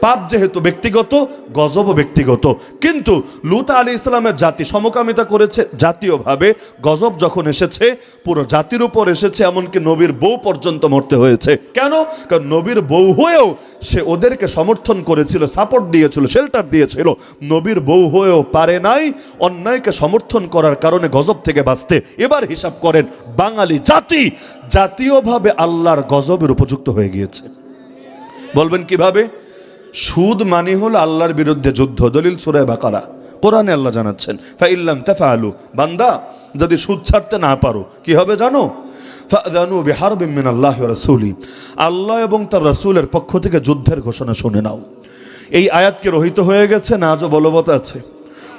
পাপ যেহেতু ব্যক্তিগত, গজবও ব্যক্তিগত। কিন্তু লূত আলাইহিস সালামের জাতি সমকামিতা করেছে জাতীয়ভাবে, গজব যখন এসেছে পুরো জাতির উপর এসেছে, এমনকি নবীর বউ পর্যন্ত মরতে হয়েছে। কেন? কারণ নবীর বউ হয়েও সে ওদেরকে সমর্থন করেছিল, সাপোর্ট দিয়েছিল, শেল্টার দিয়েছিল। নবীর বউ হয়েও পারে নাই অন্যায়কে সমর্থন করার কারণে গজব থেকে বাঁচতে। এবার হিসাব করেন, বাঙালি জাতি জাতীয়ভাবে আল্লাহর গজবের উপযুক্ত হয়ে গিয়েছে। বলবেন কিভাবে? সুদ মানে হলো আল্লাহর বিরুদ্ধে যুদ্ধ। দলিল সূরা বাকারা, কোরআনে আল্লাহ জানাচ্ছেন, ফাইল্লাম তাফআলু, বান্দা যদি সুদ ছাড়তে না পারো কি হবে জানো? ফাযানু বিহারবিন মিনাল্লাহি ওয়া রাসূলি, আল্লাহ এবং তার রাসূলের পক্ষ থেকে যুদ্ধের ঘোষণা শুনে নাও। এই আয়াত কি রহিত হয়ে গেছে না আজও বলবৎ আছে?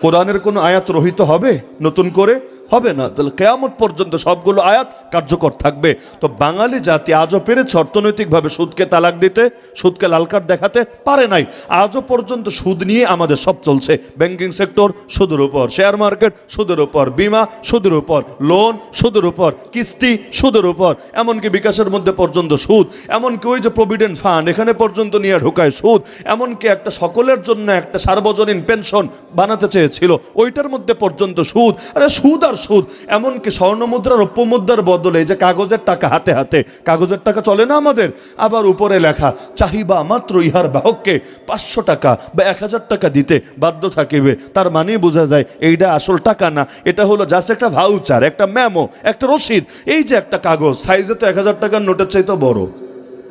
কোরআনের কোনো আয়াত রহিত হবে নতুন করে? হবে না। তাহলে কিয়ামত পর্যন্ত সবগুলো আয়াত কার্যকর থাকবে। তো বাঙালি জাতি আজও পেরেছে অর্থনৈতিকভাবে সুদকে তালাক দিতে, সুদকে লাল কার্ড দেখাতে পারে নাই। আজও পর্যন্ত সুদ নিয়ে আমাদের সব চলছে। ব্যাংকিং সেক্টর সুদের উপর, শেয়ার মার্কেট সুদের উপর, বিমা সুদের উপর, লোন সুদের উপর, কিস্তি সুদের উপর, এমনকি বিকাশের মধ্যে পর্যন্ত সুদ, এমনকি ওই যে প্রভিডেন্ট ফান্ড এখানে পর্যন্ত নিয়ে ঢোকায় সুদ, এমনকি একটা সকলের জন্য একটা সার্বজনীন পেনশন বানাতে চেয়েছিল, ওইটার মধ্যে পর্যন্ত সুদ। আরে সুদ আর সুদ। এমনকি স্বর্ণ মুদ্রা রৌপ্য মুদ্রার বদলে যে কাগজের টাকা, হাতে হাতে কাগজের টাকা চলে না আমাদের, আবার উপরে লেখা চাহিবা মাত্র ইহার বাহককে 500 টাকা বা 1000 টাকা দিতে বাধ্য থাকিবে। তার মানেই বোঝা যায় এইটা আসল টাকা না, এটা হলো জাস্ট একটা ভাউচার, একটা মেমো, একটা রসিদ। এই যে একটা কাগজ, সাইজে তো 1000 টাকার নোটের চাইতে বড়,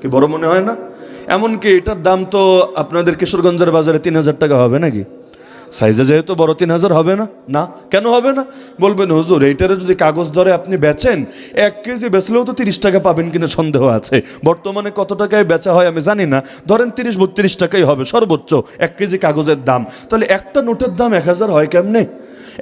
কি বড় মনে হয় না? এমনকি এটার দাম তো আপনাদের কিশোরগঞ্জের বাজারে 3000 টাকা হবে নাকি? সাইজে যেহেতু বড় 3000 হবে না? না, কেন হবে না? বলবেন হুজুর এইটারে যদি কাগজ ধরে আপনি বেচেন, 1 কেজি বেচলেও তো 30 টাকা পাবেন কিনা সন্দেহ আছে। বর্তমানে কত টাকায় বেচা হয় আমি জানি না, ধরেন 30-32 টাকাই হবে সর্বোচ্চ 1 কেজি কাগজের দাম। তাহলে একটা নোটের দাম 1000 হয় কেমনে?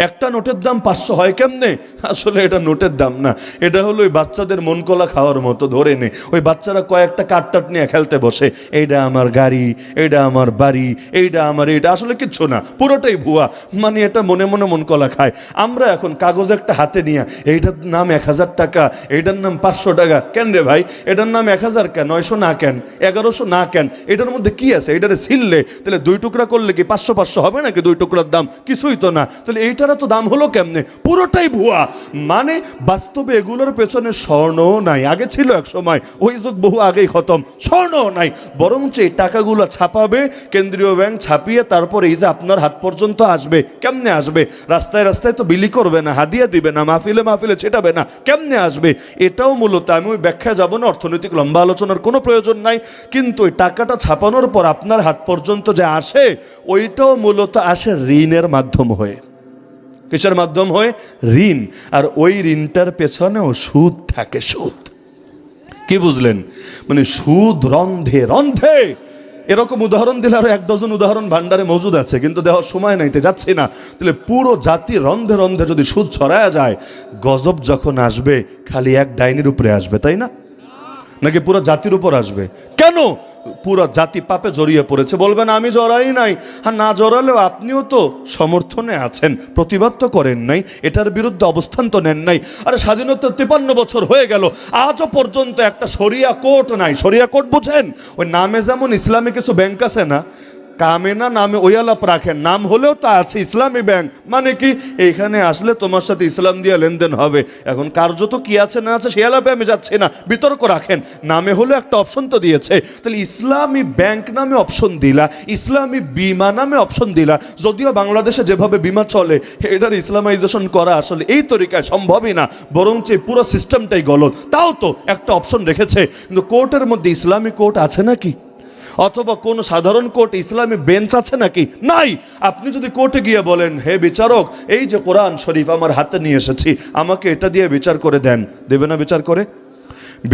একটা নোটের দাম 500 হয় কেমনে? আসলে এটা নোটের দাম না, এটা হলো ওই বাচ্চাদের মন কলা খাওয়ার মতো। ধরে নে ওই বাচ্চারা কয়েকটা কাঠটাট নিয়ে খেলতে বসে, এইটা আমার গাড়ি, এইটা আমার বাড়ি, এইটা আমার, এইটা আসলে কিচ্ছু না, পুরোটাই ভুয়া। মানে এটা মনে মনে মন কলা খায়। আমরা এখন কাগজ একটা হাতে নিয়ে, এইটার নাম 1000 টাকা, এইটার নাম 500 টাকা। কেন রে ভাই, এটার নাম 1000 কেন, 900 না কেন, 1100 না কেন? এটার মধ্যে কি আছে? এটারে ছিললে তাহলে 2 টুকরা করলে কি 500 হবে নাকি? 2 টুকরার দাম কিছুই তো না। তাহলে এইটার তো দাম হলো কেমনে? পুরোটাই ভুয়া। মানে বাস্তবে এগুলোর পেছনে স্বর্ণও নাই। আগে ছিল এক সময়, ওই যুগ বহু আগেই খতম, স্বর্ণও নাই। বরঞ্চ এই টাকাগুলো ছাপাবে কেন্দ্রীয় ব্যাংক, ছাপিয়ে তারপর এই যে আপনার হাত পর্যন্ত আসবে। কেমনে আসবে? রাস্তায় রাস্তায় তো বিলি করবে না, হাদিয়া দিবে না, মাহফিলে মাহফিলে ছেটাবে না, কেমনে আসবে? এটাও মূলত, আমি ওই ব্যাখ্যায় যাব না, অর্থনৈতিক লম্বা আলোচনার কোনো প্রয়োজন নাই। কিন্তু ওই টাকাটা ছাপানোর পর আপনার হাত পর্যন্ত যে আসে, ওইটাও মূলত আসে ঋণের মাধ্যম হয়ে। কিসের মাধ্যম হয়ে? ঋণ। আর ওই ঋণটার পেছনেও সুদ থাকে, সুদ। কি বুঝলেন? মানে সুদ রন্ধে রন্ধে। এরকম উদাহরণ দিলে আরো 1 ডজন উদাহরণ ভান্ডারে মজুদ আছে, কিন্তু দেওয়ার সময় নাইতে যাচ্ছি না। তাহলে পুরো জাতি রন্ধে রন্ধে যদি সুদ ছড়ায়া যায়, গজব যখন আসবে খালি এক ডাইনির উপরে আসবে, তাই না? নাকি পুরো জাতির উপর আসবে? কেন? পুরো জাতি পাপে জড়িয়ে পড়েছে। বলবেন আমি জড়াই নাই। হ্যাঁ, না জড়ালেও আপনিও তো সমর্থনে আছেন, প্রতিবাদ তো করেন নাই, এটার বিরুদ্ধে অবস্থান তো নেন নাই। আরে স্বাধীনতা 53 বছর হয়ে গেল, আজও পর্যন্ত একটা শরিয়া কোর্ট নাই। শরিয়া কোর্ট বুঝেন? ওই নামে যেমন ইসলামী কিছু ব্যাংক আছে না, কামে না নামে ওই আলাপ রাখেন, নাম হলেও তা আছে ইসলামী ব্যাংক। মানে কি, এইখানে আসলে তোমার সাথে ইসলাম দিয়ে লেনদেন হবে। এখন কার্যত কি আছে না আছে সেই আলাপে আমি যাচ্ছি না, বিতর্ক রাখেন। নামে হলে একটা অপশন তো দিয়েছে, তাহলে ইসলামী ব্যাংক নামে অপশন দিলা, ইসলামী বিমা নামে অপশন দিলা। যদিও বাংলাদেশে যেভাবে বিমা চলে, এটার ইসলামাইজেশন করা আসলে এই তরিকায় সম্ভবই না, বরঞ্চ পুরো সিস্টেমটাই গলত। তাও তো একটা অপশন রেখেছে। কিন্তু কোর্টের মধ্যে ইসলামী কোর্ট আছে নাকি? অথবা কোন সাধারণ কোর্ট ইসলামী বেঞ্চ আছে নাকি? নাই। আপনি যদি কোর্টে গিয়ে বলেন, হে বিচারক, এই যে কোরআন শরীফ আমার হাতে নিয়ে এসেছি, আমাকে এটা দিয়ে বিচার করে দেন, দেবে না বিচার করে?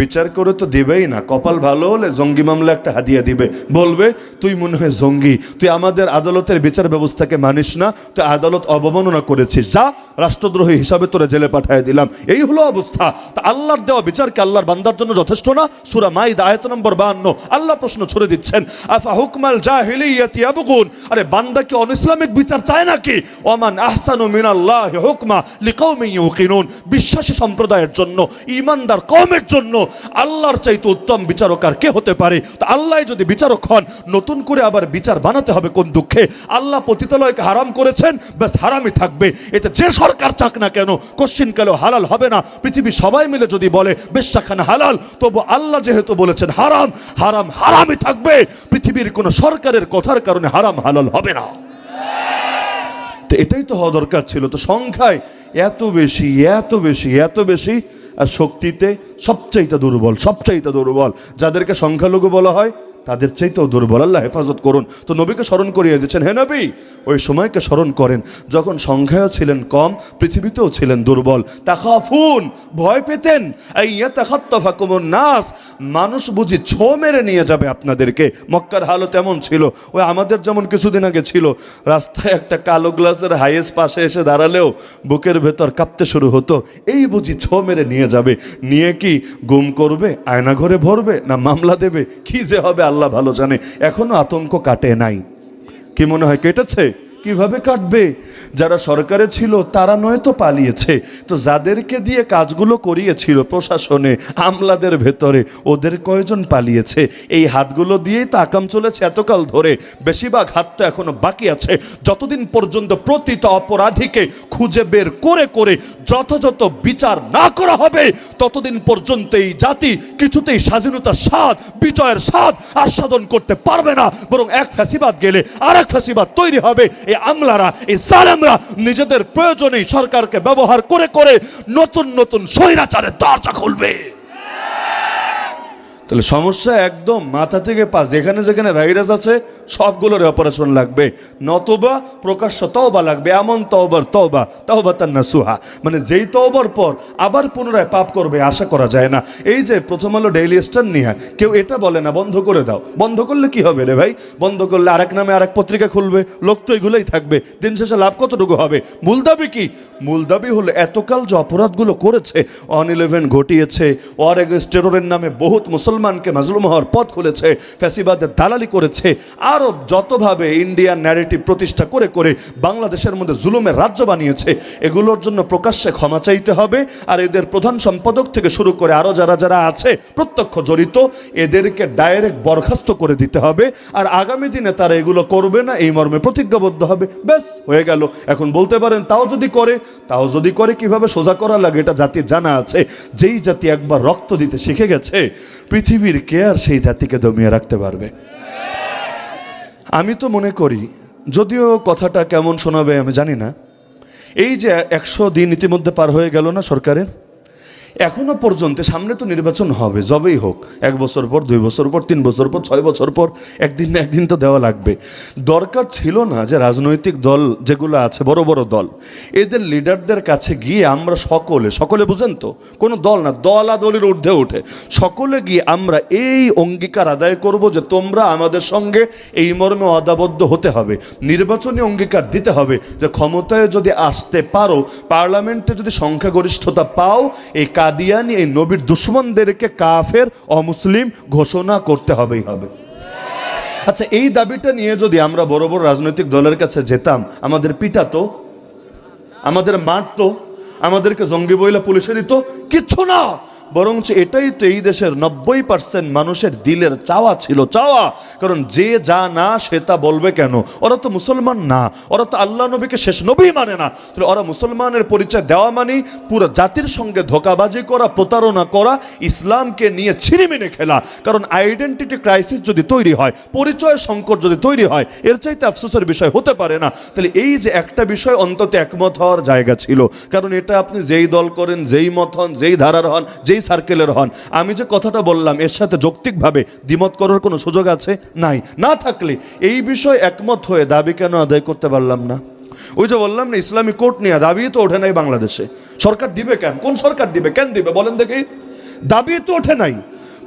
বিচার করে তো দেবেই না। কপাল ভালো হলে জঙ্গি মামলা একটা হাদিয়া দিবে, বলবে তুই মনে হয় জঙ্গি, তুই আমাদের আদালতের বিচার ব্যবস্থাকে মানিস না, তুই আদালত অবমাননা করেছিস, যা, রাষ্ট্রদ্রোহী হিসাবে তোরে জেলে পাঠিয়ে দিলাম। এই হলো অবস্থা। তা আল্লাহর দেওয়া বিচারকে আল্লাহর বান্দার জন্য যথেষ্ট না? সূরা মাইদা আয়াত নম্বর 52 আল্লাহ প্রশ্ন ছড়ে দিচ্ছেন, আফা হুকমাল জাহিলিয়াতি ইয়াবগুন, আরে বান্দা কি অনইসলামিক বিচার চায় নাকি? ওমান আহসানু মিনাল্লাহি হুকমা লিকাওমিন ইউকিনুন, বিশ্বাসী সম্প্রদায়ের জন্য, ঈমানদার কওমের জন্য আল্লাহর চাইতে উত্তম বিচারক আর কে হতে পারে? তা আল্লাহ যদি বিচারক হন, নতুন করে আবার বিচার বানাতে হবে কোন দুঃখে? আল্লাহ পতিতালয়কে হারাম করেছেন, ব্যাস হারামই থাকবে। এতে যে সরকার চাক না কেন কোশ্চিনকালেও হালাল হবে না। পৃথিবী সবাই মিলে যদি বলে বেশ্যাখানা হালাল, তবু আল্লাহ যেহেতু বলেছেন হারাম, হারাম হারামই থাকবে। পৃথিবীর কোন সরকারের কথার কারণে হারাম হালাল হবে না। তো এটাই তো হওয়া দরকার ছিল। তো সংখ্যায় এত বেশি এত বেশি এত বেশি, আর শক্তিতে সবচাইতে দুর্বল, সবচাইতে দুর্বল। যাদেরকে সংখ্যালঘু বলা হয় তাদের চাইতেও দুর্বল। আল্লাহ হেফাজত করুন। তো নবীকে স্মরণ করিয়ে দিচ্ছেন, হে নবী ওই সময়কে স্মরণ করেন যখন সংখ্যায়ও ছিলেন কম, পৃথিবীতেও ছিলেন দুর্বল। তাখাফুন, ভয় পেতেন, ইয়াতাখাত্তাফাকুমুন নাস, মানুষ বুঝি ছো মেরে নিয়ে যাবে আপনাদেরকে। মক্কার হালত এমন ছিল, ওই আমাদের যেমন কিছুদিন আগে ছিল, রাস্তায় একটা কালো গ্লাসের হাইয়েস পাশে এসে দাঁড়ালেও বুকের ভেতর কাঁপতে শুরু হতো। এই বুঝি ছো মেরে নিয়ে যাবে, নিয়ে কি গুম করবে, আয়না ঘরে ভরবে, না মামলা দেবে, কি যে হবে আল্লাহ ভালো জানে। এখনো আতঙ্ক কাটে নাই। কি মনে হয় কেটেছে? কিভাবে কাটবে? যারা সরকারে ছিল তারা নয়তো পালিয়েছে, তো যাদেরকে দিয়ে কাজগুলো করিয়েছিল প্রশাসনে, আমলাদের ভেতরে, ওদের কয়জন পালিয়েছে? এই হাতগুলো দিয়েই তো আকাম চলেছে এতকাল ধরে। বেশিরভাগ হাত তো এখনো বাকি আছে। যতদিন পর্যন্ত প্রতিটা অপরাধীকে খুঁজে বের করে করে যথাযথ বিচার না করা হবে, ততদিন পর্যন্ত এই জাতি কিছুতেই স্বাধীনতার স্বাদ, বিজয়ের স্বাদ আস্বাদন করতে পারবে না। বরং এক ফ্যাসিবাদ গেলে আর এক ফ্যাসিবাদ তৈরি হবে। এই আমলারা, এই জালেমরা নিজেদের প্রয়োজনেই সরকারকে ব্যবহার করে করে নতুন নতুন স্বৈরাচারের দরজা খুলবে। তাহলে সমস্যা একদম মাথা থেকে পা, যেখানে যেখানে ভাইরাস আছে সবগুলোর অপারেশন লাগবে, নতবা প্রকাশ্য তওবা লাগবে। এমন তওবার তওবা, তাওবাতান নাসুহা, মানে যেই তওবার পর আবার পুনরায় পাপ করবে আশা করা যায় না। এই যে প্রথম আলো ডেইলি স্টার নিয়ে কেউ এটা বলে না বন্ধ করে দাও। বন্ধ করলে কি হবে রে ভাই? বন্ধ করলে আরেক নামে আরেক পত্রিকা খুলবে, লোক তো এগুলোই থাকবে। দিন শেষে লাভ কতটুকু হবে? মূল দাবি কি? মূল দাবি হলো এতকাল যে অপরাধগুলো করেছে, 1/11 ঘটিয়েছে, ওয়ার এগেইনস্ট টেররের নামে বহুত মুসলমানকে মাজলুম হওয়ার পথ খুলেছে, ফ্যাসিবাদের দালালি করেছে, আরও যতভাবে ইন্ডিয়ান ন্যারেটিভ প্রতিষ্ঠা করে করে বাংলাদেশের মধ্যে জুলুমের রাজ্য বানিয়েছে, এগুলোর জন্য প্রকাশ্যে ক্ষমা চাইতে হবে। আর এদের প্রধান সম্পাদক থেকে শুরু করে আরও যারা যারা আছে প্রত্যক্ষ জড়িত, এদেরকে ডাইরেক্ট বরখাস্ত করে দিতে হবে। আর আগামী দিনে তারা এগুলো করবে না এই মর্মে প্রতিজ্ঞাবদ্ধ হবে। ব্যাস হয়ে গেল। এখন বলতে পারেন তাও যদি করে কিভাবে সোজা করা লাগে এটা জাতির জানা আছে। যেই জাতি একবার রক্ত দিতে শিখে গেছে, পৃথিবীর কে আর সেই জাতিকে দমিয়ে রাখতে পারবে? আমি তো মনে করি, যদিও কথাটা কেমন শোনাবে আমি জানি না, এই যে 100 দিন ইতিমধ্যে পার হয়ে গেল না সরকারের, এখনো পর্যন্ত, সামনে তো নির্বাচন হবে, যবেই হোক, 1 বছর পর, 2 বছর পর, 3 বছর পর, 6 বছর পর, একদিন না একদিন তো দেওয়া লাগবে। দরকার ছিল না যে রাজনৈতিক দল যেগুলো আছে, বড় বড় দল, এদের লিডারদের কাছে গিয়ে আমরা সকলে বুঝেন তো, কোনো দল না, দলাদলির ঊর্ধ্বে উঠে সকলে গিয়ে আমরা এই অঙ্গীকার আদায় করব যে তোমরা আমাদের সঙ্গে এই মর্মে ওয়াদাবদ্ধ হতে হবে, নির্বাচনী অঙ্গীকার দিতে হবে যে ক্ষমতায় যদি আসতে পারো, পার্লামেন্টে যদি সংখ্যাগরিষ্ঠতা পাও, এই কাদিয়ানি, এই নবীর দুশমনদেরকে কাফের, অমুসলিম ঘোষণা করতে হবেই হবে। আচ্ছা, এই দাবিটা নিয়ে যদি আমরা বড় বড় রাজনৈতিক দলের কাছে যেতাম, আমাদের পিটাতো, আমাদের মারতো, আমাদেরকে জঙ্গি বইলা পুলিশে দিত, কিচ্ছু না। বরঞ্চ এটাই তো এই দেশের 90% মানুষের দিলের চাওয়া ছিল, চাওয়া। কারণ যে যা না সে তা বলবে কেন? ওরা তো মুসলমান না, ওরা তো আল্লাহ নবীকে শেষ নবী মানে না। তাহলে ওরা মুসলমানের পরিচয় দেওয়া মানে পুরো জাতির সঙ্গে ধোঁকাবাজি করা, প্রতারণা করা, ইসলামকে নিয়ে ছিনিমিনি খেলা। কারণ আইডেন্টিটি ক্রাইসিস যদি তৈরি হয়, পরিচয় সংকট যদি তৈরি হয়, এর চাইতে আফসোসের বিষয় হতে পারে না। তাহলে এই যে একটা বিষয় অন্তত একমত হওয়ার জায়গা ছিল। কারণ এটা আপনি যেই দল করেন, যেই মত হন, যেই ধারার হন, যেই সার্কেলের হন, আমি যে কথাটা বললাম এর সাথে যৌক্তিকভাবে দ্বিমত করার কোনো সুযোগ আছে? নাই। না থাকলে এই বিষয় একমত হয়ে দাবি কেন আদায় করতে পারলাম না? ওই যে বললাম না, ইসলামী কোর্ট নিয়ে দাবি তো ওঠে নাই বাংলাদেশে। সরকার দিবে কেন? কোন সরকার দিবে? কেন দিবে বলেন দেখি? দাবি তো ওঠে নাই।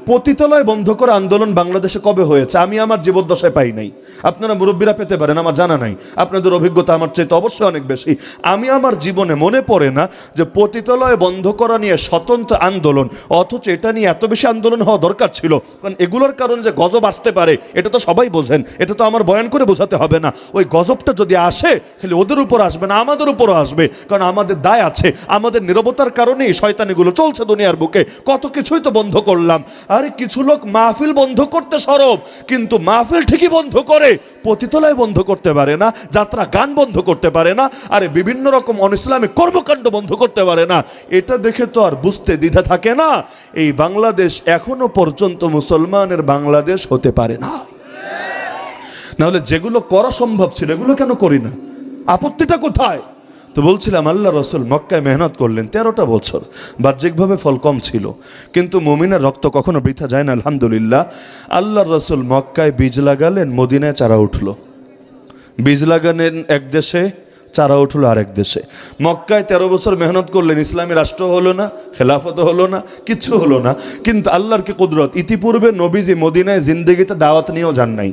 পতিতালয় বন্ধ করা আন্দোলন বাংলাদেশে কবে হয়েছে আমি আমার জীবদ্দশায় পাই নাই। আপনারা মুরব্বীরা পেতে পারেন, আমার জানা নাই, আপনাদের অভিজ্ঞতা আমার চাইতে অবশ্যই অনেক বেশি। আমি আমার জীবনে মনে পড়ে না যে পতিতালয় বন্ধ করা নিয়ে স্বতন্ত্র আন্দোলন, অথচ এটা নিয়ে এত বেশি আন্দোলন হওয়া দরকার ছিল। কারণ এগুলোর কারণে যে গজব আসতে পারে এটা তো সবাই বোঝেন, এটা তো আমার বয়ান করে বোঝাতে হবে না। ওই গজবটা যদি আসে খালি ওদের উপর আসবে না, আমাদের উপরও আসবে, কারণ আমাদের দায় আছে। আমাদের নীরবতার কারণেই শয়তানিগুলো চলছে দুনিয়ার বুকে। কত কিছুই তো বন্ধ করলাম। আরে কিছু লোক মাহফিল বন্ধ করতে সরব, কিন্তু মাহফিল ঠিকই বন্ধ করে, পতিতালয় বন্ধ করতে পারে না, যাত্রা গান বন্ধ করতে পারে না, আরে বিভিন্ন রকম অনিসলামিক কর্মকাণ্ড বন্ধ করতে পারে না। এটা দেখে তো আর বুঝতে দ্বিধা থাকে না, এই বাংলাদেশ এখনো পর্যন্ত মুসলমানের বাংলাদেশ হতে পারে না। নাহলে যেগুলো করা সম্ভব ছিল এগুলো কেন করি না? আপত্তিটা কোথায়? তো বলছিলাম আল্লাহ রসুল মক্কায় মেহনত করলেন 13টা বছর, বাহ্যিকভাবে ফল কম ছিল, কিন্তু মুমিনের রক্ত কখনো বৃথা যায় না আলহামদুলিল্লাহ। আল্লাহ রসুল মক্কায় বীজ লাগালেন, মদিনায় চারা উঠলো। বীজ লাগালেন এক দেশে, চারা উঠলো আরেক দেশে। মক্কায় 13 বছর মেহনত করলেন, ইসলামী রাষ্ট্র হলো না, খেলাফত হলো না, কিচ্ছু হলো না। কিন্তু আল্লাহর কি কুদরত, ইতিপূর্বে নবীজি মদিনায় জিন্দেগিতে দাওয়াত নিয়েও যান নাই,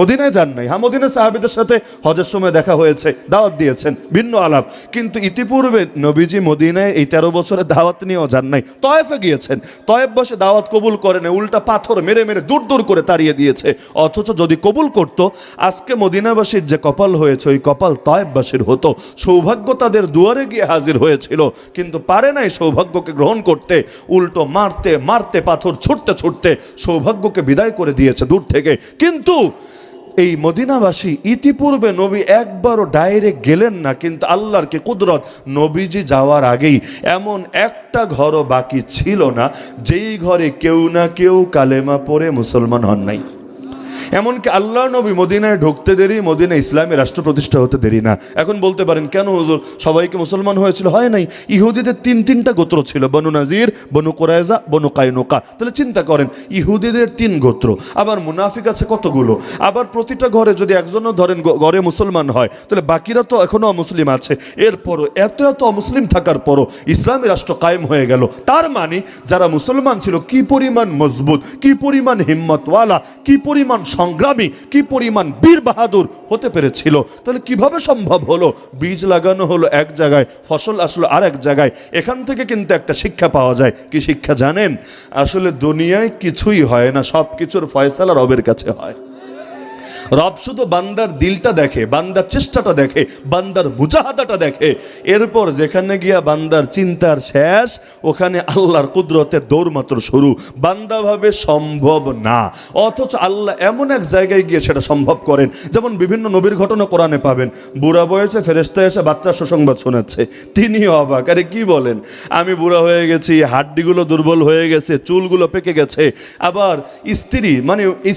মদিনায় যান নাই। হ্যাঁ, মদিনায় সাহাবীদের সাথে হজের সময় দেখা হয়েছে, দাওয়াত দিয়েছেন, ভিন্ন আলাপ। কিন্তু ইতিপূর্বে নবীজি মদিনায় এই 13 বছরে দাওয়াত নিয়েও যান নাই। তয়েফে গিয়েছেন, তয়েফ বসে দাওয়াত কবুল করেন, উল্টা পাথর মেরে মেরে দূর দূর করে তাড়িয়ে দিয়েছে। অথচ যদি কবুল করত, আজকে মদিনাবাসীর যে কপাল হয়েছে ওই কপাল তয়েফবাসীর হতো। সৌভাগ্য তাদের দুয়ারে গিয়ে হাজির হয়েছিল, কিন্তু পারে নাই সৌভাগ্যকে গ্রহণ করতে। উল্টো মারতে মারতে, পাথর ছুটতে ছুটতে সৌভাগ্যকে বিদায় করে দিয়েছে দূর থেকে। কিন্তু এই মদিনাবাসী ইতিপূর্বে নবী একবারও ডাইরেক্ট গেলেন না, কিন্তু আল্লাহর কি কুদরত, নবীজি যাওয়ার আগেই এমন একটা ঘরও বাকি ছিল না যেই ঘরে কেউ না কেউ কালেমা পড়ে মুসলমান হন নাই। এমনকি আল্লাহ নবী মদিনায় ঢুকতে দেরি, মদিনা ইসলামী রাষ্ট্র প্রতিষ্ঠা হতে দেরি না। এখন বলতে পারেন কেন হুজুর সবাইকে মুসলমান হয়েছিল? হয় নাই। ইহুদিদের তিনটা গোত্র ছিল, বনু নাজির, বনু কুরাইজা, বনু কায়নুকা। তাহলে চিন্তা করেন, ইহুদিদের 3 গোত্র, আবার মুনাফিক আছে কতগুলো, আবার প্রতিটা ঘরে যদি একজনও ধরেন ঘরে মুসলমান হয়, তাহলে বাকিরা তো এখনো অমুসলিম আছে। এরপরও এত এত অমুসলিম থাকার পরও ইসলামী রাষ্ট্র কায়েম হয়ে গেল। তার মানে যারা মুসলমান ছিল কি পরিমাণ মজবুত, কি পরিমাণ হিম্মতওয়ালা, কি পরিমাণ সংগ্রামী, কি পরিমাণ বীর বাহাদুর হতে পেরেছিল। তাহলে কিভাবে সম্ভব হলো? বীজ লাগানো হলো এক জায়গায়, ফসল আসলো আর এক জায়গায়। এখান থেকে কিন্তু একটা শিক্ষা পাওয়া যায়। কি শিক্ষা জানেন? আসলে দুনিয়ায় কিছুই হয় না, সব কিছুর ফয়সালা রবের কাছে হয়। রব শুধু বান্দার দিলটা দেখে, বান্দার চেষ্টাটা দেখে, বান্দার মুজাহাদাটা দেখে। এরপর যেখানে গিয়া বান্দার চিন্তার শেষ, ওখানে আল্লাহর কুদরতের দৌড় মাত্র শুরু। বান্দা ভাবে সম্ভব না, অথচ আল্লাহ এমন এক জায়গায় গিয়ে সেটা সম্ভব করেন। যেমন বিভিন্ন নবীর ঘটনা কোরআনে পাবেন, বুড়া বয়সে ফেরেশতা এসে বাচ্চার সুসংবাদ শোনাচ্ছে, তিনিও অবাক, আরে কি বলেন, আমি বুড়া হয়ে গেছি, হাড্ডিগুলো দুর্বল হয়ে গেছে, চুলগুলো পেকে গেছে। আবার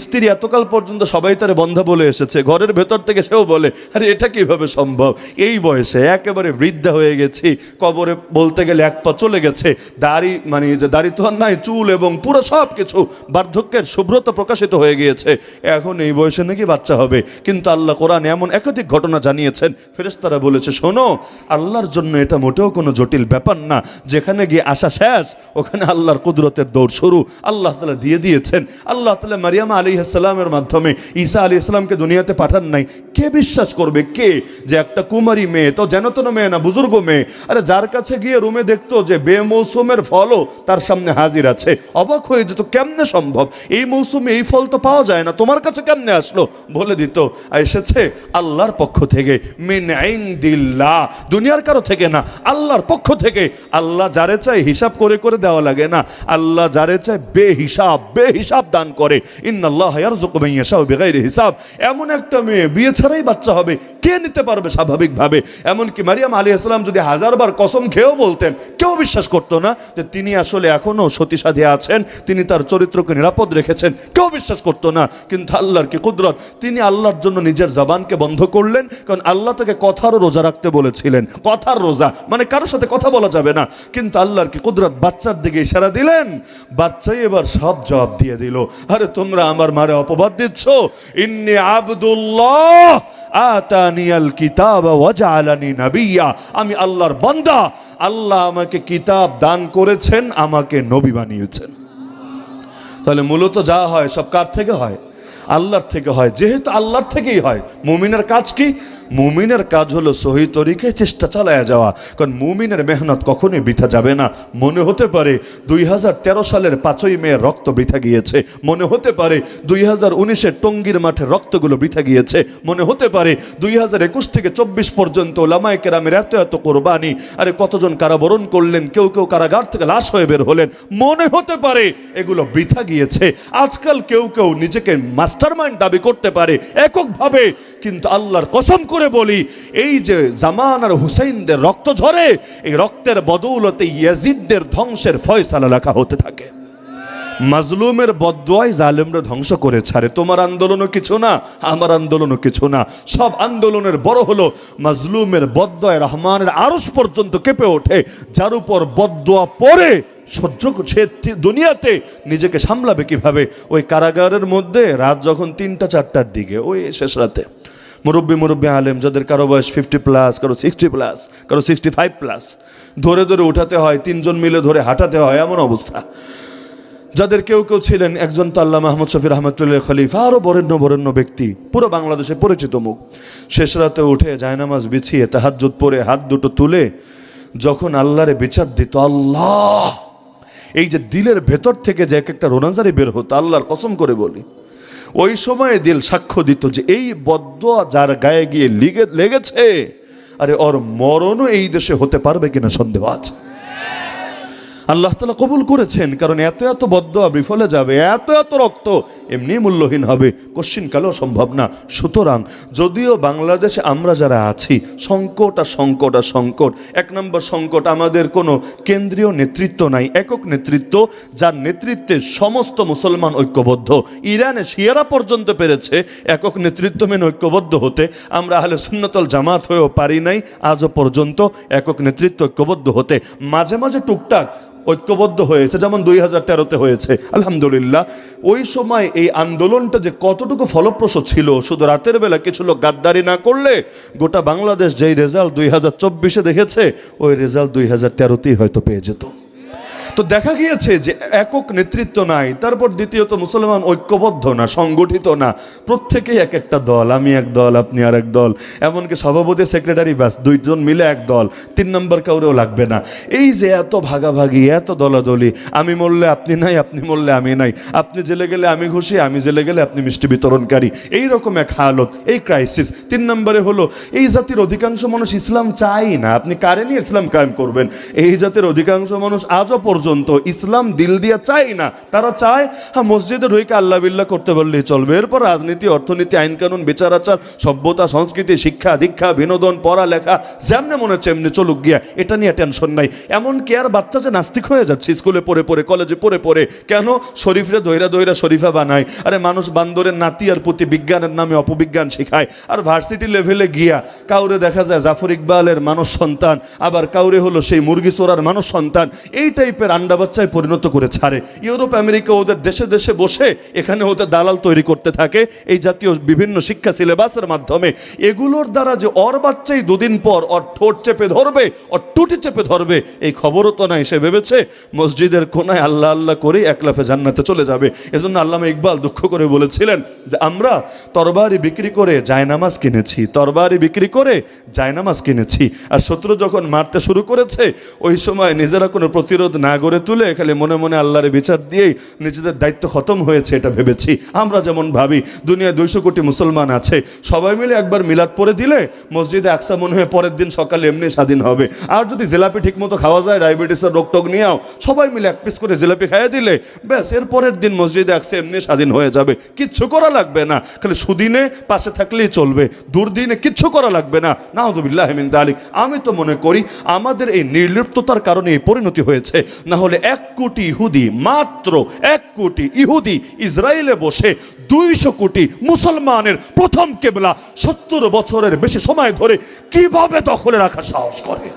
স্ত্রী এতকাল পর্যন্ত সবাই তার বন্ধ বলে এসেছে, ঘরের ভেতর থেকে সেও বলে, আরে এটা কিভাবে সম্ভব, এই বয়সে একেবারে বৃদ্ধা হয়ে গেছি, কবরে বলতে গেলে 1 পা চলে গেছে, দাড়ি দাড়ি তো আর নাই, চুল এবং পুরো সব কিছু বার্ধক্যের শুভ্রতা প্রকাশিত হয়ে গিয়েছে, এখন এই বয়সে নাকি বাচ্চা হবে। কিন্তু আল্লাহ কোরআনে এমন একাধিক ঘটনা জানিয়েছেন, ফেরেশতারা বলেছে, শোনো, আল্লাহর জন্য এটা মোটেও কোনো জটিল ব্যাপার না, যেখানে গিয়ে আসা শেষ ওখানে আল্লাহর কুদরতের দৌড় শুরু। আল্লাহ তাআলা দিয়ে দিয়েছেন। আল্লাহ তাআলা মারিয়াম আলাইহিস সালামের মাধ্যমে ঈসা আলাইহিস সালামকে দুনিয়াতে পাঠান নাই। কে বিশ্বাস করবে? কে? যে একটা কুমারী মেয়ে, তো যেন তেন মেয়ে না, বুজুর্গ মেয়ে, আরে যার কাছে গিয়ে রুমে দেখতো যে বেমৌসুমের ফলও তার সামনে হাজির আছে, অবাক হয়ে যেত, কেমনে সম্ভব, এই মৌসুমে এই ফল তো পাওয়া যায় না, তোমার কাছে কেমনে আসলো? বলে দিত এসেছে আল্লাহর পক্ষ থেকে, মিন ইনদিল্লাহ, দুনিয়ার কারো থেকে না, আল্লাহর পক্ষ থেকে। আল্লাহ যারে চায় হিসাব করে করে দেওয়া লাগে না, আল্লাহ যারে চায় বেহিসাব দান করে। ইন্নাল্লাহ ইয়ারযুকু মান ইয়াশাউ বিগাইরি হিসাব। এমন একটা মেয়ে, বিয়ে ছাড়াই বাচ্চা হবে, কে নিতে পারবে স্বাভাবিকভাবে? এমনকি মারিয়াম আলাইহিস সালাম যদি 1000 বার কসম খেয়েও বলতেন, কেউ বিশ্বাস করতো না যে তিনি আসলে এখনো সতী সাধী আছেন, তিনি তার চরিত্রকে নিরাপদ রেখেছেন, কেউ বিশ্বাস করতো না। কিন্তু আল্লাহর কি কুদরত, তিনি আল্লাহর জন্য নিজের জবানকে বন্ধ করলেন, কারণ আল্লাহ তাকে কথারও রোজা রাখতে বলেছিলেন। কথার রোজা মানে কারোর সাথে কথা বলা যাবে না। কিন্তু আল্লাহর কি কুদরত, বাচ্চার দিকে ইশারা দিলেন, বাচ্চাই এবার সব জবাব দিয়ে দিল। আরে তোমরা আমার মারে অপবাদ দিচ্ছ, ইন্নী আবদুল্লাহ আতানিয়াল কিতাব ওয়া জাআলানি নাবিয়্যা, আমি আল্লাহর বান্দা, আল্লাহ আমাকে কিতাব দান করেছেন, আমাকে নবী বানিয়েছেন। তাহলে মূলত যা হয় সব কার থেকে হয়? আল্লাহর থেকে হয়। যেহেতু আল্লাহর থেকেই হয়, মুমিনের কাজ কি? মুমিনের কাজ হলো সহি তরিকায় চেষ্টা চালায়া যাওয়া। কারণ মুমিনের মেহনত কখনোই বৃথা যাবে না। মনে হতে পারে 2013 সালের 5ই মে রক্ত বৃথা গিয়েছে, মনে হতে পারে 2019-এর টঙ্গীর মাঠে রক্তগুলো বৃথা গিয়েছে, মনে হতে পারে 2021 থেকে 24 পর্যন্ত ওলামায়ে কেরামের এত এত কোরবানি, আরে কতজন কারাবরণ করলেন, কেউ কেউ কারাগার থেকে লাশ হয়ে বের হলেন, মনে হতে পারে এগুলো বৃথা গিয়েছে। আজকাল কেউ কেউ নিজেকে মাস্টারমাইন্ড দাবি করতে পারে এককভাবে, কিন্তু আল্লাহর কসম করে বলি, এই যে জামান আর হুসাইনদের রক্ত ঝরে, এই রক্তের বদৌলতে ইয়াজিদদের ধ্বংসের ফয়সালা লেখা হতে থাকে। মাজলুমের বদদুয়ায় জালেমরা ধ্বংস করে ছাড়ে। তোমার আন্দোলনও কিছু না, আমার আন্দোলনও কিছু না। সব আন্দোলনের বড় হলো মাজলুমের বদদুয়ায় রহমানের আরশ পর্যন্ত কেঁপে ওঠে। যার উপর বদদুয়া পড়ে সহ্য সে দুনিয়াতে নিজেকে সামলাবে কিভাবে? ওই কারাগারের মধ্যে রাত যখন 3টা-4টার দিকে, ওই শেষ রাতে মুরব্বী আলেম যাদের কারো বয়স 50+, কারো 60+, কারো 65+, ধরে ধরে উঠাতে হয়, 3জন মিলে ধরে হাঁটাতে হয়, এমন অবস্থা। যাদের কেউ কেউ ছিলেন, একজন তো আল্লামা আহমদ শফি রহমতুল্লাহ খলিফা, আরও বরেণ্য ব্যক্তি, পুরো বাংলাদেশে পরিচিত মুখ। শেষ রাতে উঠে জায়নামাজ বিছিয়ে তাহাজ্জুদ পড়ে হাত দুটো তুলে যখন আল্লাহরে বিচার দিত, আল্লাহ, এই যে দিলের ভেতর থেকে যে এক একটা রোনাজারি বের হতো, আল্লাহর কসম করে বলি, ওই সময়ে দিল সাক্ষ্য দিত যে এই বদদুয়া যার গায়ে গিয়ে লেগেছে, আরে ওর মরণও এই দেশে হতে পারবে কিনা সন্দেহ আছে। আল্লাহ তাআলা কবুল করেছেন, কারণ এত এত বদদুয়া বিফলে যাবে, এত এত রক্ত এমনি মূল্যহীন হবে, কোশ্চিনকালেও সম্ভব না। সুতরাং যদিও বাংলাদেশে আমরা যারা আছি, সংকট আর সংকট আর সংকট। 1 নম্বর সংকট, আমাদের কোনো কেন্দ্রীয় নেতৃত্ব নাই, একক নেতৃত্ব, যার নেতৃত্বে সমস্ত মুসলমান ঐক্যবদ্ধ। ইরানে শিয়ারা পর্যন্ত পেরেছে একক নেতৃত্ব মেনে ঐক্যবদ্ধ হতে, আমরা আহলে সুন্নাত ওয়াল জামাত হয়েও পারি নাই আজও পর্যন্ত একক নেতৃত্ব ঐক্যবদ্ধ হতে। মাঝে মাঝে টুকটাক ঐক্যবদ্ধ হয়েছে, যেমন 2013-তে হয়েছে, আলহামদুলিল্লাহ। ওই সময় এই আন্দোলনটা যে কতটুকু ফলপ্রসূ ছিল, শুধু রাতের বেলা কিছু লোক গাদ্দারি না করলে গোটা বাংলাদেশ যেই রেজাল্ট 2024-এ দেখেছে, ওই রেজাল্ট 2013-তেই হয়তো পেয়ে যেত। তো দেখা গিয়েছে যে একক নেতৃত্ব নাই। তারপর দ্বিতীয়ত মুসলমান ঐক্যবদ্ধ না, সংগঠিত না, প্রত্যেকেই এক একটা দল, আমি এক দল, আপনি আর এক দল, এমনকি সভাপতি সেক্রেটারি ব্যাস 2জন মিলে এক দল, 3 নম্বর কাউরেও লাগবে না। এই যে এত ভাগাভাগি, এত দলাদলি, আমি মরলে আপনি নাই, আপনি মরলে আমি নাই, আপনি জেলে গেলে আমি খুশি, আমি জেলে গেলে আপনি মিষ্টি বিতরণকারী, এইরকম এক হালত, এই ক্রাইসিস। 3 নম্বরে হলো এই জাতির অধিকাংশ মানুষ ইসলাম চাই না। আপনি কারে নিয়ে ইসলাম কায়েম করবেন? এই জাতির অধিকাংশ মানুষ আজও পর্যন্ত ইসলাম দিল দিয়া চায় না। তারা চায় হ্যাঁ মসজিদে ঢুকে আল্লাহ বিল্লাহ করতে পারলেই চলবে, এরপর রাজনীতি, অর্থনীতি, আইন কানুন, বিচার আচার, সভ্যতা, সংস্কৃতি, শিক্ষা দীক্ষা, বিনোদন, পড়ালেখা যেমনে মনে হচ্ছে এমনি চলুক গিয়া, এটা নিয়ে টেনশন নাই। এমনকি আর বাচ্চা যে নাস্তিক হয়ে যাচ্ছে স্কুলে পড়ে পড়ে, কলেজে পড়ে পড়ে, কেন? শরীফরে দৈরা শরীফা বানায়। আরে মানুষ বান্দরের নাতি আর পুতি, বিজ্ঞানের নামে অপবিজ্ঞান শেখায়। আর ভার্সিটি লেভেলে গিয়া কাউরে দেখা যায় জাফর ইকবালের মানুষ সন্তান, আবার কাউরে হলো সেই মুরগি চোরার মানুষ সন্তান, এই টাইপের আন্ডা বাচ্চায় পরিণত করে ছাড়ে। ইউরোপ আমেরিকা ওদের দেশে দেশে বসে এখানে ওদের দালাল তৈরি করতে থাকে এই জাতীয় বিভিন্ন শিক্ষা সিলেবাসের মাধ্যমে। এগুলোর দ্বারা যে ওর বাচ্চাই 2 দিন পর ওর ঠোঁট চেপে ধরবে, ওর টুটি চেপে ধরবে, এই খবরও তো নাই। সে ভেবেছে মসজিদের কোনায় আল্লাহ আল্লাহ করে একলাফে জান্নাতে চলে যাবে। এজন্য আল্লামা ইকবাল দুঃখ করে বলেছিলেন যে আমরা তরবারি বিক্রি করে জায়নামাজ কিনেছি, তরবারি বিক্রি করে জায়নামাজ কিনেছি। আর শত্রু যখন মারতে শুরু করেছে, ওই সময় নিজেরা কোনো প্রতিরোধ না গড়ে তুলে খালি মনে মনে আল্লাহরে বিচার দিয়েই নিজেদের দায়িত্ব খতম হয়েছে এটা ভেবেছি। আমরা যেমন ভাবি দুনিয়ায় 200 কোটি মুসলমান আছে, সবাই মিলে একবার মিলাদ পড়ে দিলে মসজিদে আকসা মনে হয় পরের দিন সকালে এমনি স্বাধীন হবে। আর যদি জিলাপি ঠিক মতো খাওয়া যায়, ডায়াবেটিসের রোগ টোগ নিয়েও সবাই মিলে 1 পিস করে জিলাপি খাইয়ে দিলে ব্যাস এর পরের দিন মসজিদে আকসা এমনি স্বাধীন হয়ে যাবে, কিচ্ছু করা লাগবে না। খালি সুদিনে পাশে থাকলেই চলবে, দুর্দিনে কিচ্ছু করা লাগবে না। নাউযুবিল্লাহি মিন যালিক। আমি তো মনে করি আমাদের এই নির্লিপ্ততার কারণে এই পরিণতি হয়েছে। না হলে 1 কোটি ইহুদি, মাত্র 1 কোটি ইহুদি ইসরায়েলে বসে 200 কোটি মুসলমানের প্রথম কেবলা 70 বছরের বেশি সময় ধরে কিভাবে দখলে রাখার সাহস করে?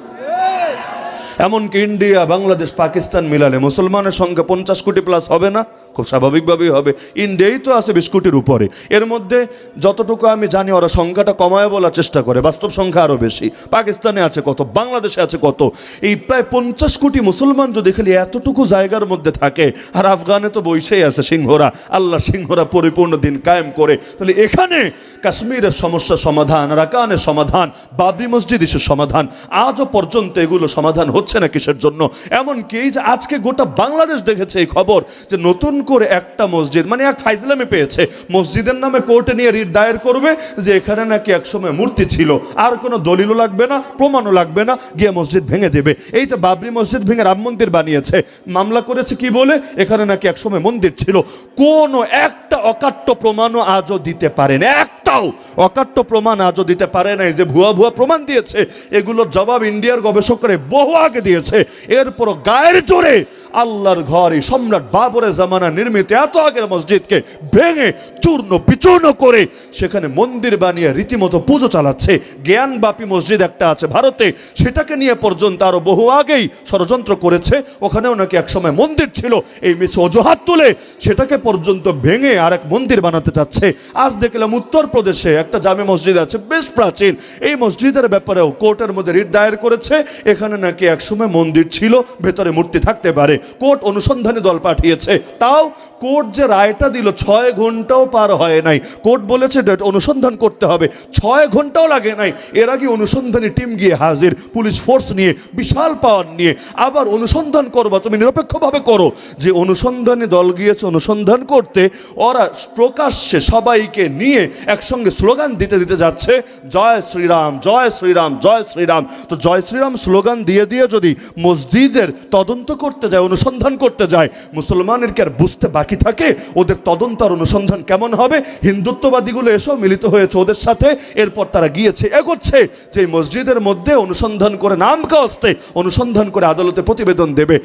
এমনকি ইন্ডিয়া, বাংলাদেশ, পাকিস্তান মিলালে মুসলমানের সংখ্যা 50 কোটি প্লাস হবে না? খুব স্বাভাবিকভাবেই হবে। ইন্ডিয়াই তো আছে 20 কোটির উপরে। এর মধ্যে যতটুকু আমি জানি ওরা সংখ্যাটা কমায় বলার চেষ্টা করে, বাস্তব সংখ্যা আরও বেশি। পাকিস্তানে আছে কত, বাংলাদেশে আছে কত। এই প্রায় 50 কোটি মুসলমান যদি খালি এতটুকু জায়গার মধ্যে থাকে, আর আফগানে তো বইসেই আছে সিংহরা, আল্লাহ সিংহরা পরিপূর্ণ দিন কায়েম করে, তাহলে এখানে কাশ্মীরের সমস্যার সমাধান, আরাকানের সমাধান, বাবরি মসজিদ ইস্যুর সমাধান, আজও পর্যন্ত এগুলো সমাধান হচ্ছে না। কিসের জন্য? এমনকি এই যে আজকে গোটা বাংলাদেশ দেখেছে এই খবর যে নতুন করে একটা মসজিদ, মানে এক ফাইজলামি পেয়েছে, মসজিদের নামে কোর্টে নিয়ে রিট দায়ের করবে যে এখানে নাকি একসময় মূর্তি ছিল, আর কোনো দলিলও লাগবে না, প্রমাণও লাগবে না, গিয়ে মসজিদ ভেঙে দেবে। এই যে বাবরি মসজিদ ভেঙে রাম মন্দির বানিয়েছে, মামলা করেছে কি বলে? এখানে নাকি একসময় মন্দির ছিল। কোনো একটা অকাট্য প্রমাণও আজও দিতে পারে না, একটাও অকাট্য প্রমাণ আজও দিতে পারে না। এই যে ভুয়া ভুয়া প্রমাণ দিয়েছে, এগুলোর জবাব ইন্ডিয়ার গবেষকরা বহু আগে দিয়েছে। এরপরও গায়ের জোরে আল্লাহর ঘর, এই সম্রাট বাবরের জামানা নির্মিত এত আগের মসজিদকে ভেঙে চূর্ণ বিচূর্ণ করে সেখানে মন্দির বানিয়ে রীতিমতো পুজো চালাচ্ছে। জ্ঞানবাপী মসজিদ একটা আছে ভারতে, সেটাকে নিয়ে পর্যন্ত আরো বহু আগেই ষড়যন্ত্র করেছে, ওখানেও নাকি একসময় মন্দির ছিল। এই মিছে অজুহাত তুলে সেটাকে পর্যন্ত ভেঙে আর এক মন্দির বানাতে চাচ্ছে। আজ দেখলাম উত্তরপ্রদেশে একটা জামে মসজিদ আছে, বেশ প্রাচীন, এই মসজিদের ব্যাপারেও কোর্টের মধ্যে রিট দায়ের করেছে, এখানে নাকি একসময় মন্দির ছিল, ভেতরে মূর্তি থাকতে পারে। কোর্ট অনুসন্ধানী দল পাঠিয়েছে, তাও কোর্ট যে রায়টা দিল 6 ঘন্টাও পার হয় নাই। কোর্ট বলেছে অনুসন্ধান করতে হবে, 6 ঘন্টাও লাগে নাই। এর আগে অনুসন্ধানী টিম গিয়ে হাজির, পুলিশ ফোর্স নিয়ে, বিশাল পাওয়ার নিয়ে। আবার অনুসন্ধান করবা, তুমি নিরপেক্ষভাবে করো। যে অনুসন্ধানী দল গিয়েছে অনুসন্ধান করতে, ওরা প্রকাশ্যে সবাইকে নিয়ে একসঙ্গে স্লোগান দিতে দিতে যাচ্ছে, জয় শ্রীরাম, জয় শ্রীরাম, জয় শ্রীরাম। তো জয় শ্রীরাম স্লোগান দিয়ে দিয়ে যদি মসজিদের তদন্ত করতে যায়, অনুসন্ধান করতে যায়, মুসলমানের কি আর বুঝতে বাকি থাকে ওদের তদন্ত আর অনুসন্ধান কেমন হবে? হিন্দুত্ববাদীগুলো এসেও মিলিত হয়েছে ওদের সাথে, এরপর তারা গিয়েছে এগোচ্ছে যে মসজিদের মধ্যে অনুসন্ধান করে, নাম কাস্তে অনুসন্ধান করে আদালতে প্রতিবেদন দেবে।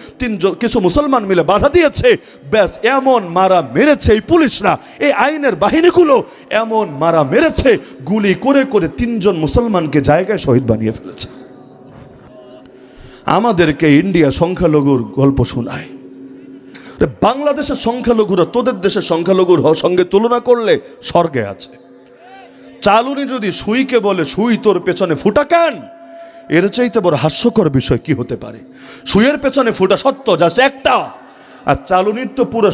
কিছু মুসলমান মিলে বাধা দিয়েছে, ব্যাস এমন মারা মেরেছে এই পুলিশরা, এই আইনের বাহিনীগুলো এমন মারা মেরেছে, গুলি করে করে 3 জন মুসলমানকে জায়গায় শহীদ বানিয়ে ফেলেছে। আমাদেরকে ইন্ডিয়া সংখ্যালঘুর গল্প শোনায়। বাংলাদেশের সংখ্যালঘুরা তোদের দেশের সংখ্যালঘুর সঙ্গে তুলনা করলে স্বর্গে আছে। চালুনি যদি সুইকে বলে, সুই তোর পেছনে ফুটা কেন, এর চাইতে বড় হাস্যকর বিষয় কি হতে পারে? সুইয়ের পেছনে ফুটা সত্য জাস্ট একটা, আর চালুনির তো পুরো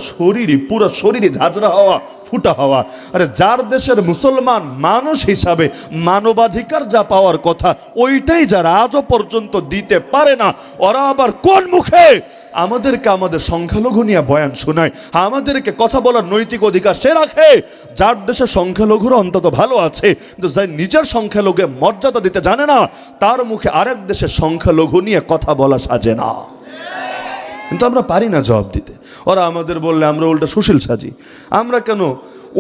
শরীরই ঝাঁঝরা হওয়া, ফুটা হওয়া। আরে যার দেশের মুসলমান মানুষ হিসাবে মানবাধিকার যা পাওয়ার কথা, ওইটাই যারা আজও পর্যন্ত দিতে পারে না, ওরা আবার কোন মুখে আমাদেরকে আমাদের সংখ্যালঘু নিয়ে বয়ান শোনায়? আমাদেরকে কথা বলার নৈতিক অধিকার সে রাখে যার দেশে সংখ্যালঘুরা অন্তত ভালো আছে, কিন্তু যাই নিজের সংখ্যালঘুকে মর্যাদা দিতে জানে না, তার মুখে আরেক দেশের সংখ্যালঘু নিয়ে কথা বলা সাজে না। কিন্তু আমরা পারি না জবাব দিতে। ওরা আমাদের বললে আমরা উল্টা সুশীল সাজি। আমরা কেন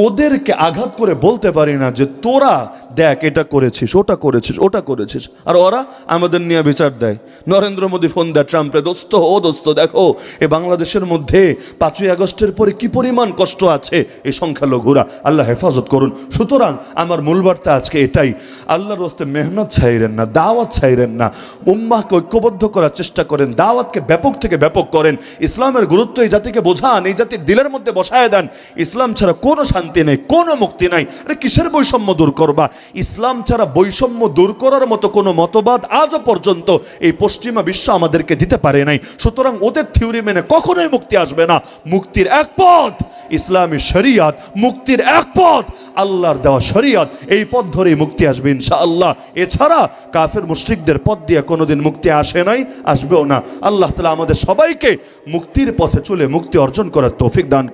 ওদেরকে আঘাত করে বলতে পারি না যে তোরা দেখ এটা করেছিস, ওটা করেছিস, ওটা করেছিস, আর ওরা আমাদের নিয়ে বিচার দেয়। নরেন্দ্র মোদী ফোন দেয় ট্রাম্পে, দোস্ত ও দোস্ত দেখো এ বাংলাদেশের মধ্যে 5ই আগস্টের পরে কি পরিমাণ কষ্ট আছে এই সংখ্যালঘুরা, আল্লাহ হেফাজত করুন। সুতরাং আমার মূল বার্তা আজকে এটাই, আল্লাহর রাস্তায় মেহনত ছাইরেন না, দাওয়াত ছাইরেন না, উম্মাহকে ঐক্যবদ্ধ করার চেষ্টা করেন, দাওয়াতকে ব্যাপক থেকে ব্যাপক করেন, ইসলামের গুরুত্ব এই জাতিকে বোঝান, এই জাতির দিলের মধ্যে বসায় দেন। ইসলাম ছাড়া কোনো শান্তি নেই, কোনো মুক্তি নাই। আরে কিসের বৈষম্য দূর করবা? ইসলাম ছাড়া বৈষম্য দূর করার মতো কোনো মতবাদ আজও পর্যন্ত এই পশ্চিমা বিশ্ব আমাদেরকে দিতে পারে নাই। সুতরাং ওদের থিওরি মেনে কখনোই মুক্তি আসবে না। মুক্তির এক পথ ইসলামী শরিয়ত, মুক্তির এক পথ আল্লাহর দেওয়া শরিয়ত, এই পথ ধরেই মুক্তি আসবে ইনশাআল্লাহ। এছাড়া কাফের মুশরিকদের পথ দিয়ে কোনোদিন মুক্তি আসে নাই, আসবেও না। আল্লাহ তাআলা আমাদের সবাইকে মুক্তির পথে চলে মুক্তি অর্জন করার তৌফিক দান করুন।